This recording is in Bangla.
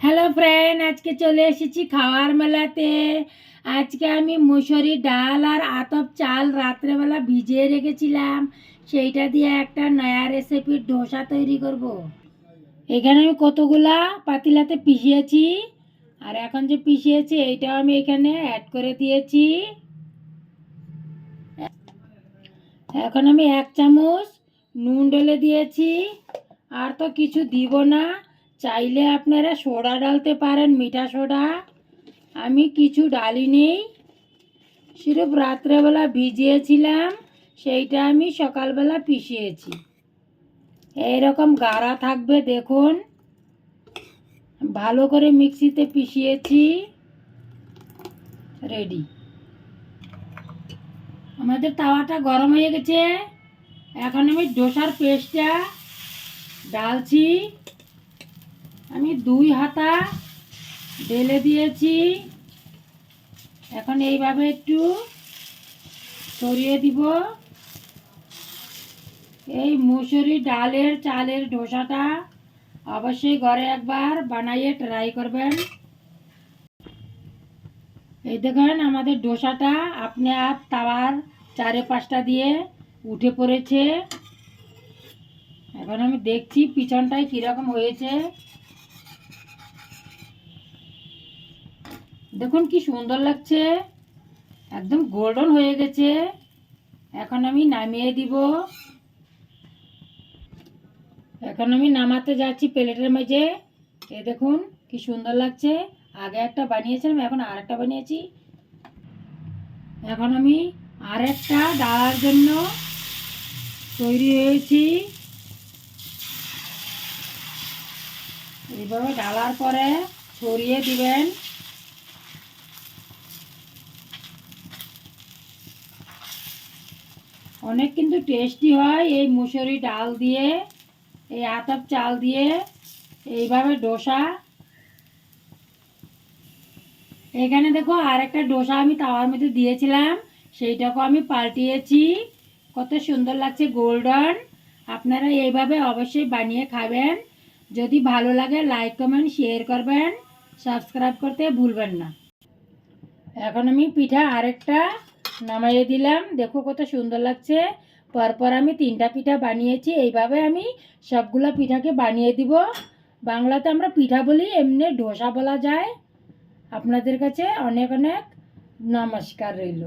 হ্যালো ফ্রেন্ড, আজকে চলে এসেছি খাওয়ার মেলাতে। আজকে আমি মুসুরি ডাল আর আতপ চাল রাত্রেবেলা ভিজিয়ে রেখেছিলাম, সেইটা দিয়ে একটা নয়া রেসিপির ডোসা তৈরি করব। এখানে আমি কতগুলা পাতিলাতে পিষিয়েছি, আর এখন যে পিষিয়েছি এইটাও আমি এখানে অ্যাড করে দিয়েছি। এখন আমি 1 চামচ নুন ঢেলে দিয়েছি, আর তো কিছু দিব না। চাইলে আপনারা সোডা ডালতে পারেন, মিঠা সোডা। আমি কিছু ডালিনি, সিরপ রাত্রেবেলা ভিজিয়েছিলাম, সেইটা আমি সকালবেলা পিষিয়েছি। এইরকম গাঢ়া থাকবে, দেখুন ভালো করে মিক্সিতে পিষিয়েছি। রেডি। আমাদের তাওয়াটা গরম হয়ে গেছে। এখন আমি ডোসার পেস্টটা ডালছি। আমি 2 হাতা ঢেলে দিয়েছি। এখন এইভাবে একটু ছড়িয়ে দিব। এই মুসুরি ডালের চালের ডোসাটা অবশ্যই ঘরে একবার বানাইয়ে ট্রাই করবেন। এই দেখেন আমাদের ডোসাটা আপনি আপ তাওয়ার 4-5টা দিয়ে উঠে পড়েছে। এখন আমি দেখছি পিছনটায় কীরকম হয়েছে। দেখুন কি সুন্দর লাগছে, একদম গোল্ডেন হয়ে গেছে। এখন আমি নামিয়ে দিব। এখন আমি নামাতে যাচ্ছি প্লেটের মাঝে। এই দেখুন কি সুন্দর লাগছে। আগে একটা বানিয়েছিলাম, এখন আরেকটা বানিয়েছি। এখন আমি আরেকটা ডালার জন্য তৈরি হয়েছি। এইভাবে ডালার পরে ছড়িয়ে দিবেন। অনেক কিন্তু টেস্টি হয় এই মুসুরি ডাল দিয়ে, এই আতপ চাল দিয়ে এইভাবে ডোসা। এখানে দেখো আরেকটা ডোসা আমি তাওয়ার মধ্যে দিয়েছিলাম, সেইটাকেও আমি পাল্টিয়েছি। কত সুন্দর লাগছে, গোল্ডেন। আপনারা এইভাবে অবশ্যই বানিয়ে খাবেন। যদি ভালো লাগে লাইক কমেন্ট শেয়ার করবেন, সাবস্ক্রাইব করতে ভুলবেন না। এখন আমি পিঠা আরেকটা নামাইয়ে দিলাম। দেখো কত সুন্দর লাগছে। পরপর আমি 3টা পিঠা বানিয়েছি। এইভাবে আমি সবগুলো পিঠাকে বানিয়ে দিব। বাংলাতে আমরা পিঠা বলি, এমনি ডোসা বলা যায়। আপনাদের কাছে অনেক অনেক নমস্কার রইল।